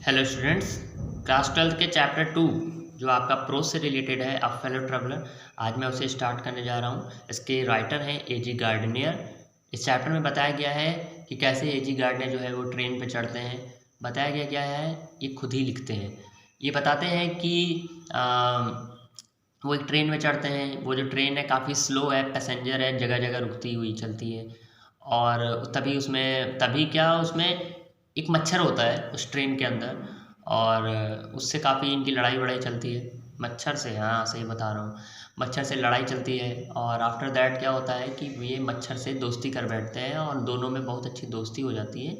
Hello students, class 12 के chapter 2 जो आपका प्रोज से रिलेटेड है अ फेलो ट्रैवलर, आज मैं उसे स्टार्ट करने जा रहा हूँ। इसके राइटर हैं एजी गार्डनियर। इस चैप्टर में बताया गया है कि कैसे एजी गार्डनियर जो है वो ट्रेन पे चढ़ते हैं। बताया गया क्या है, ये खुद ही लिखते हैं। ये बताते हैं कि वो एक ट्रेन में चढ़ते हैं। वो जो ट्रेन है काफ़ी स्लो है, पैसेंजर है, जगह जगह रुकती हुई चलती है। और तभी क्या उसमें एक मच्छर होता है उस ट्रेन के अंदर, और उससे काफ़ी इनकी लड़ाई वड़ाई चलती है। मच्छर से, हाँ सही बता रहा हूँ, मच्छर से लड़ाई चलती है। और आफ्टर दैट क्या होता है कि ये मच्छर से दोस्ती कर बैठते हैं और दोनों में बहुत अच्छी दोस्ती हो जाती है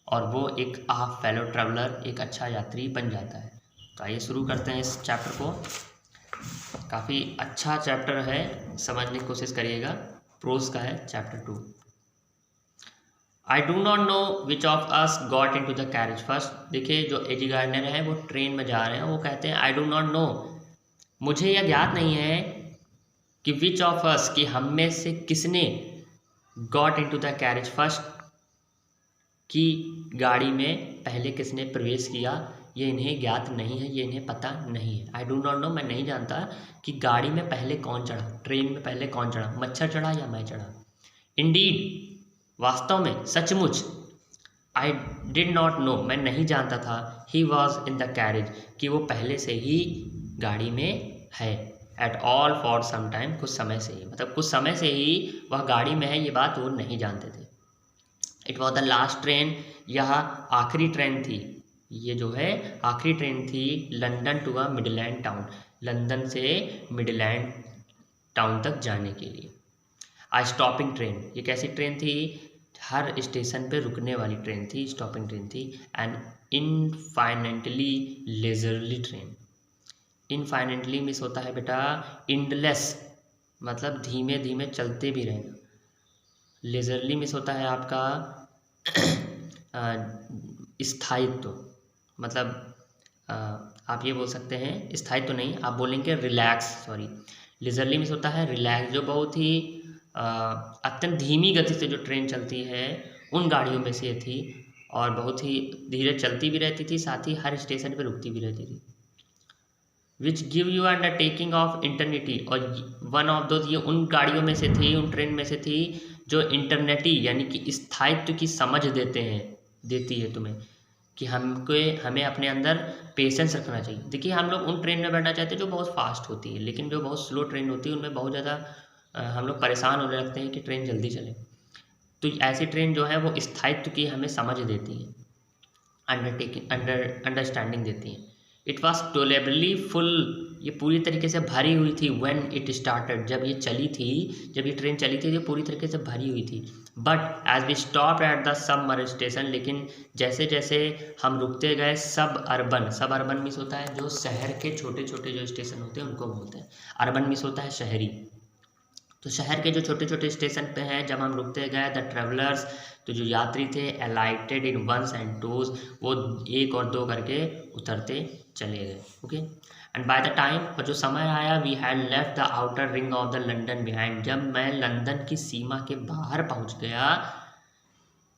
और वो एक फेलो ट्रैवलर, एक अच्छा यात्री बन जाता है। तो आइए शुरू करते हैं इस चैप्टर को। काफ़ी अच्छा चैप्टर है, समझने की कोशिश करिएगा। प्रोज का है chapter 2। I do not know which of us got in to the carriage first. देखिए, जो एजी गार्डनर है वो ट्रेन में जा रहे हैं, वो कहते हैं आई डू नॉट नो, मुझे यह ज्ञात नहीं है कि विच ऑफ अस, कि हम में से किसने got in to the carriage first, कि गाड़ी में पहले किसने प्रवेश किया, ये इन्हें ज्ञात नहीं है, ये इन्हें पता नहीं है। आई डू नॉट नो, मैं नहीं जानता कि गाड़ी में पहले कौन चढ़ा, ट्रेन में पहले कौन चढ़ा, मच्छर चढ़ा या मैं चढ़ा। इंडीड, वास्तव में, सचमुच। आई डिड नॉट नो, मैं नहीं जानता था। He was in the carriage, कि वो पहले से ही गाड़ी में है। At all for some time, कुछ समय से ही, मतलब कुछ समय से ही वह गाड़ी में है, ये बात वो नहीं जानते थे। It was the last train, यह आखिरी ट्रेन थी। ये जो है आखिरी ट्रेन थी London to a Midland town, London से मिडलैंड टाउन तक जाने के लिए। आ स्टॉपिंग ट्रेन, ये कैसी ट्रेन थी, हर स्टेशन पे रुकने वाली ट्रेन थी, स्टॉपिंग ट्रेन थी। And infinitely leisurely train. Infinitely miss होता है बेटा इंडलेस, मतलब धीमे धीमे चलते भी रहना। लेजरली मिस होता है आपका स्थायित्व, मतलब आप ये बोल सकते हैं, स्थायित्व नहीं, आप बोलेंगे रिलैक्स, सॉरी। लेजरली मिस होता है रिलैक्स, जो बहुत ही अत्यंत धीमी गति से जो ट्रेन चलती है उन गाड़ियों में से थी, और बहुत ही धीरे चलती भी रहती थी, साथ ही हर स्टेशन पे रुकती भी रहती थी। Which give you undertaking of eternity, और वन ऑफ दो, ये उन गाड़ियों में से थी, उन ट्रेन में से थी जो इंटरनेटी यानी कि स्थायित्व की समझ देती है तुम्हें, कि हमें अपने अंदर पेशेंस रखना चाहिए। देखिए, हम लोग उन ट्रेन में बैठना चाहते हैं जो बहुत फास्ट होती है, लेकिन जो बहुत स्लो ट्रेन होती है उनमें बहुत ज़्यादा हम लोग परेशान होने लगते हैं कि ट्रेन जल्दी चले। तो ऐसी ट्रेन जो है वो स्थायित्व की हमें समझ देती है, अंडरस्टैंडिंग देती है। इट वॉज टोलेबली फुल, ये पूरी तरीके से भरी हुई थी। व्हेन इट स्टार्टेड, जब ये ट्रेन चली थी, ये पूरी तरीके से भरी हुई थी। But as we stop at the sub station, लेकिन जैसे जैसे हम रुकते गए, सब अर्बन मिस होता है जो शहर के छोटे छोटे जो स्टेशन होते हैं उनको बोलते हैं। अर्बन मिस होता है शहरी। तो शहर के जो छोटे छोटे स्टेशन पे हैं, जब हम रुकते गए, द ट्रेवलर्स, तो जो यात्री थे, अलाइटेड इन वंस एंड टूज, वो एक और दो करके उतरते चले गए। Okay, and by the time, और जो समय आया, we had left the outer ring of the London behind, जब मैं लंदन की सीमा के बाहर पहुंच गया,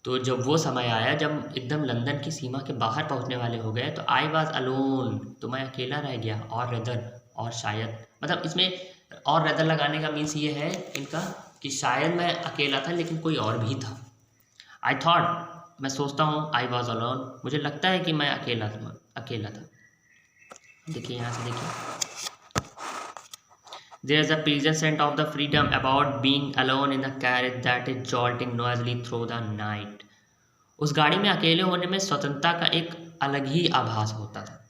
तो जब वो समय आया जब एकदम लंदन की सीमा के बाहर पहुंचने वाले हो गए, तो आई वॉज अलोन, तो मैं अकेला रह गया। और रेदर, और शायद, मतलब इसमें और रेदर लगाने का मीन्स ये है इनका कि शायद मैं अकेला था लेकिन कोई और भी था। आई थॉट, मैं सोचता हूँ, आई वॉज अलोन, मुझे लगता है कि मैं अकेला था। देखिए यहाँ से देखिए, there is a pleasant scent of the freedom about being alone in the carriage that is jolting noisily through the night. उस गाड़ी में अकेले होने में स्वतंत्रता का एक अलग ही आभास होता था।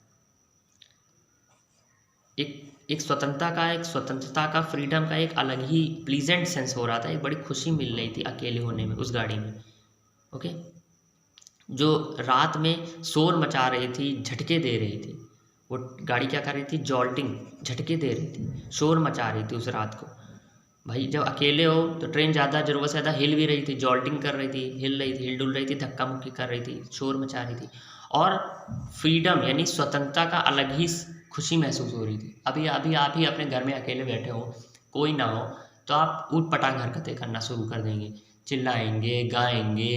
एक स्वतंत्रता का, फ्रीडम का एक अलग ही प्लीजेंट सेंस हो रहा था, एक बड़ी खुशी मिल रही थी अकेले होने में उस गाड़ी में। ओके, जो रात में शोर मचा रही थी, झटके दे रही थी, वो गाड़ी क्या कर रही थी, जॉल्टिंग, झटके दे रही थी, शोर मचा रही थी उस रात को। भाई जब अकेले हो तो ट्रेन ज़्यादा, ज़रूरत से ज़्यादा हिल भी रही थी, जॉल्टिंग कर रही थी, हिल डुल रही थी, धक्का मुक्की कर रही थी, शोर मचा रही थी, और फ्रीडम यानी स्वतंत्रता का अलग ही खुशी महसूस हो रही थी। अभी अभी आप ही अपने घर में अकेले बैठे हो, कोई ना हो, तो आप ऊट पटांग हरकतें करना शुरू कर देंगे, चिल्लाएंगे, गाएंगे,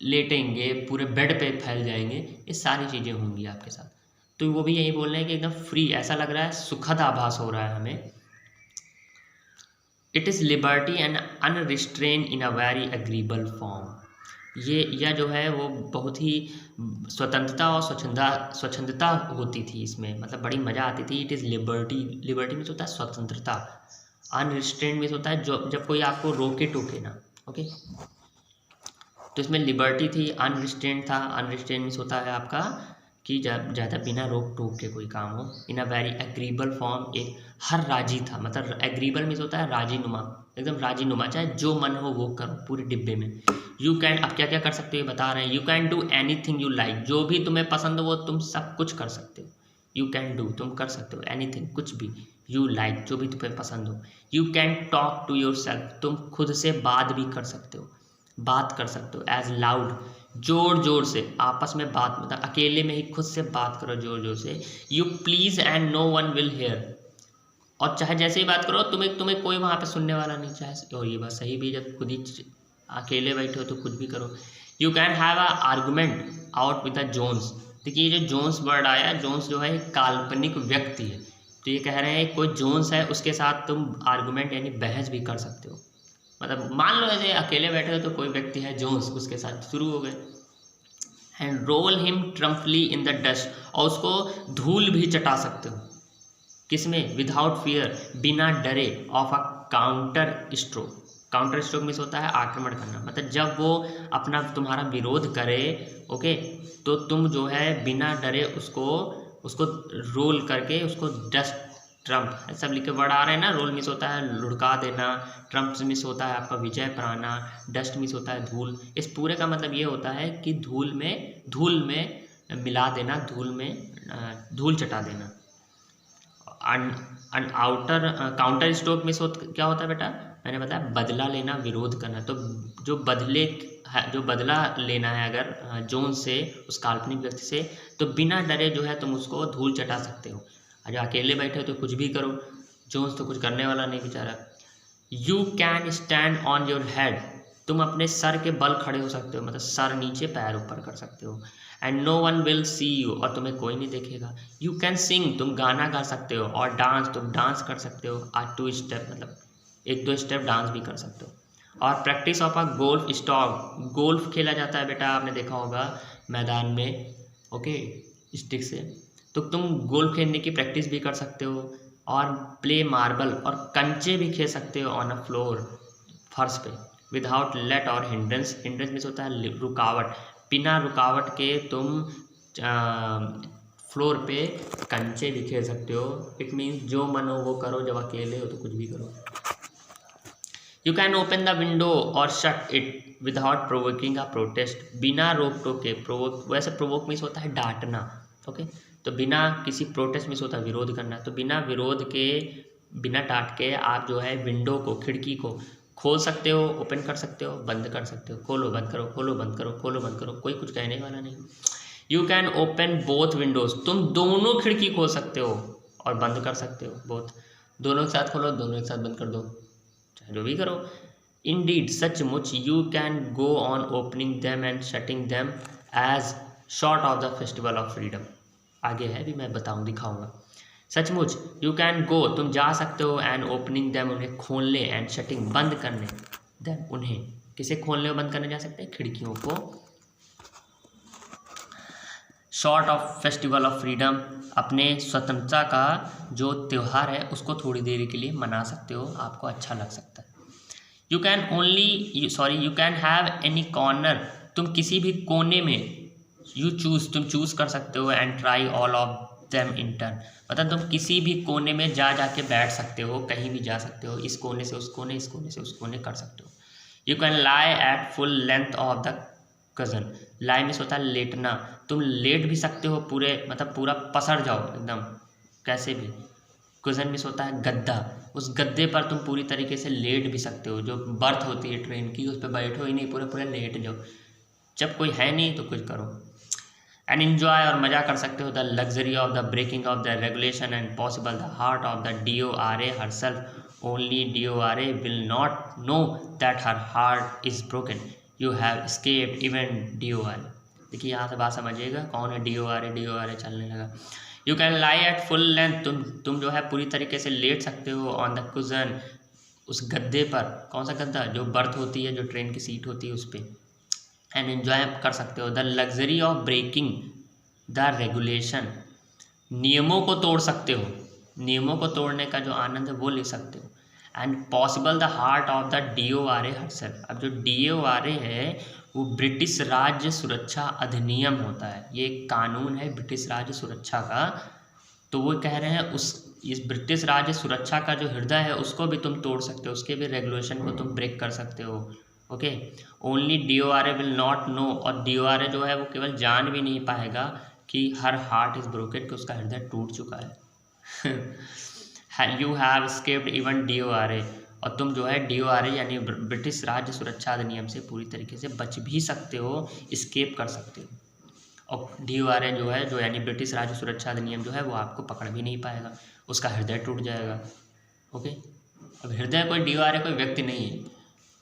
लेटेंगे, पूरे बेड पे फैल जाएंगे, ये सारी चीज़ें होंगी आपके साथ। तो वो भी यही बोल रहे हैं कि एकदम फ्री, ऐसा लग रहा है, सुखद आभास हो रहा है हमें। It is liberty and unrestraint in a very agreeable form. ये यह जो है वो बहुत ही स्वतंत्रता और स्वच्छंदता होती थी इसमें, मतलब बड़ी मज़ा आती थी। It is liberty, liberty means होता है स्वतंत्रता, अनरिस्ट्रेन मीन्स होता है जो जब कोई आपको रोके टोके ना। ओके, तो इसमें लिबर्टी थी, अनरिस्ट्रेन था। अनरिस्ट्रेन मीन्स होता है आपका कि ज़्यादा बिना रोक टोक के कोई काम हो। इन अ वेरी एग्रीबल फॉर्म, एक हर राजी था, मतलब एग्रीबल मीन्स होता है राजी नुमा, एकदम राजी नुमा, चाहे जो मन हो वो करो पूरे डिब्बे में। यू कैन, अब क्या क्या कर सकते हो ये बता रहे हैं। You can do any thing you like, जो भी तुम्हें पसंद हो वो तुम सब कुछ कर सकते हो। यू कैन डू, तुम कर सकते हो, एनी थिंग, कुछ भी, यू लाइक, जो भी तुम्हें पसंद हो। You can talk to yourself, तुम खुद से बात भी कर सकते हो, बात कर सकते हो। एज लाउड, जोर जोर से आपस में बात, मतलब अकेले में ही खुद से बात करो जोर जोर से। You please and no one will hear, और चाहे जैसे ही बात करो तुम्हें कोई वहाँ पे सुनने वाला नहीं, चाहे, और ये बात सही भी, जब खुद ही अकेले बैठे हो तो कुछ भी करो। You can have a argument out with the Jones. देखिए ये जो जोन्स वर्ड आया, जोन्स जो है एक काल्पनिक व्यक्ति है, तो ये कह रहे हैं कोई जोन्स है उसके साथ तुम आर्गूमेंट यानी बहस भी कर सकते हो। मतलब मान लो ऐसे अकेले बैठे हो तो कोई व्यक्ति है जोन्स, उसके साथ शुरू हो गए। And roll him trampled in the dust, और उसको धूल भी चटा सकते हो, किसमें, विदाउट फियर, बिना डरे, of a counter stroke. Counter stroke means होता है आक्रमण करना, मतलब जब वो अपना तुम्हारा विरोध करे, ओके, तो तुम जो है बिना डरे उसको उसको रोल करके उसको डस्ट, ट्रम्प, सब लिखे वर्ड आ रहे हैं ना। रोल मिस होता है लुढ़का देना, ट्रम्प मिस होता है आपका विजय पाना, डस्ट मिस होता है धूल। इस पूरे का मतलब ये होता है कि धूल में मिला देना, धूल चटा देना। आउटर काउंटर स्ट्रोक मिस क्या होता है बेटा, मैंने बताया बदला लेना, विरोध करना। तो जो बदला लेना है अगर जोन से, उस काल्पनिक व्यक्ति से, तो बिना डरे जो है तुम उसको धूल चटा सकते हो। अगर अकेले बैठे हो तो कुछ भी करो, जोन्स तो कुछ करने वाला नहीं बेचारा। You can stand on your head, तुम अपने सर के बल खड़े हो सकते हो, मतलब सर नीचे पैर ऊपर कर सकते हो। And no one will see you, और तुम्हें कोई नहीं देखेगा। यू कैन सिंग, तुम गाना गा सकते हो, और डांस, तुम डांस कर सकते हो। आ 2 स्टेप, मतलब 1-2 स्टेप डांस भी कर सकते हो। और practice of a golf stock, golf खेला जाता है बेटा, आपने देखा होगा मैदान में, ओके, स्टिक से, तो तुम गोल्फ खेलने की प्रैक्टिस भी कर सकते हो। और प्ले मार्बल, और कंचे भी खेल सकते हो ऑन अ फ्लोर, फर्श पे, विदाउट लेट और हिंड्रेंस। हिंड्रेंस मीन्स होता है रुकावट, बिना रुकावट के तुम फ्लोर पे कंचे भी खेल सकते हो। इट मीन्स जो मन हो वो करो, जब अकेले हो तो कुछ भी करो। You can open the window और shut it without provoking a protest, बिना रोक टोक के। प्रोवोक, वैसे प्रोवोक मीन्स होता है डांटना, ओके, तो बिना किसी प्रोटेस्ट मीन्स होता है विरोध करना, तो बिना विरोध के, बिना डांट के आप जो है विंडो को, खिड़की को खोल सकते हो, ओपन कर सकते हो, बंद कर सकते हो, खोलो बंद करो, खोलो बंद करो, खोलो बंद करो, कोई कुछ कहने वाला नहीं। You can open both Windows, तुम दोनों खिड़की खोल सकते हो और बंद कर सकते हो, बोथ, दोनों एक साथ खोलो, दोनों एक साथ बंद कर दो, चाहे जो भी करो। इंडीड, सचमुच, you can go on opening them and shutting them as short of the festival of freedom. आगे है भी, मैं बताऊँ, दिखाऊंगा। सचमुच, यू कैन गो, तुम जा सकते हो, एंड ओपनिंग देम, उन्हें खोलने, एंड शटिंग, बंद करने, देम, उन्हें, किसे खोलने और बंद करने जा सकते हैं, खिड़कियों को। Short of festival of freedom, अपने स्वतंत्रता का जो त्यौहार है उसको थोड़ी देर के लिए मना सकते हो, आपको अच्छा लग सकता है। You can have any corner, तुम किसी भी कोने में, यू चूज, तुम चूज कर सकते हो, and try all of them in turn, मतलब तुम किसी भी कोने में जाके बैठ सकते हो, कहीं भी जा सकते हो, इस कोने से उस कोने, इस कोने से उस कोने कर सकते हो। You can lie at full length of the cousin, lie means होता है लेटना, तुम लेट भी सकते हो पूरे, मतलब पूरा पसर जाओ एकदम, कैसे भी। कुजन मीन्स होता है गद्दा, उस गद्दे पर तुम पूरी तरीके से लेट भी सकते हो, जो बर्थ होती है ट्रेन की, उस पर बैठो ही नहीं, पूरे पूरे लेट जाओ, जब कोई है नहीं तो कुछ करो। एंड इन्जॉय, और मज़ा कर सकते हो, the luxury of the breaking of the regulation and possible the heart of the DORA herself, only DORA will not know that her heart is broken. You have escaped even DORA। देखिए यहाँ से बात समझिएगा कौन है DORA। DORA चलने लगा। You can lie at full length, तुम जो है पूरी तरीके से लेट सकते हो ऑन द कुशन, उस गद्दे पर। कौन सा गद्दा? जो बर्थ होती है, जो ट्रेन की सीट होती है उस पर। एंड एन्जॉय कर सकते हो the luxury of breaking the regulation, नियमों को तोड़ सकते हो, नियमों को तोड़ने का जो आनंद है वो ले सकते हो। And possible the heart of the DORA herself. अब जो DORA है वो ब्रिटिश राज्य सुरक्षा अधिनियम होता है, ये एक कानून है ब्रिटिश राज्य सुरक्षा का। तो वो कह रहे हैं इस ब्रिटिश राज्य सुरक्षा का जो हृदय है उसको भी तुम तोड़ सकते हो, उसके भी रेगुलेशन को तुम ब्रेक कर सकते हो। Okay, only DORA will not no, और DORA जो है वो केवल जान भी नहीं पाएगा कि हर हार्ट इज ब्रोकन, कि उसका हृदय टूट चुका है। You have escaped even DORA, और तुम जो है DORA यानी ब्रिटिश राज्य सुरक्षा अधिनियम से पूरी तरीके से बच भी सकते हो, स्केप कर सकते हो। और DORA जो है, जो यानी ब्रिटिश राज्य सुरक्षा अधिनियम जो है वो आपको पकड़ भी नहीं पाएगा, उसका हृदय टूट जाएगा। ओके, अब हृदय कोई DORA कोई व्यक्ति नहीं है,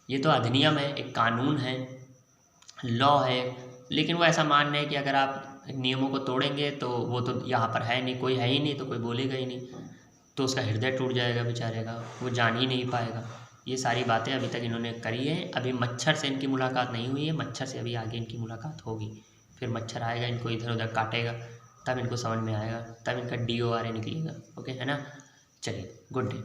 ये तो अधिनियम है, एक कानून है, लॉ है। लेकिन वो ऐसा मान रहे हैं कि अगर आप नियमों को तोड़ेंगे तो वो तो यहाँ पर है नहीं, कोई है ही नहीं, तो कोई बोलेगा ही नहीं, तो उसका हृदय टूट जाएगा बेचारे का, वो जान ही नहीं पाएगा। ये सारी बातें अभी तक इन्होंने करी है। अभी मच्छर से इनकी मुलाकात नहीं हुई है, मच्छर से अभी आगे इनकी मुलाकात होगी। फिर मच्छर आएगा, इनको इधर उधर काटेगा, तब इनको समझ में आएगा, तब इनका DORA निकलेगा। ओके, है ना। चलिए, गुड डे।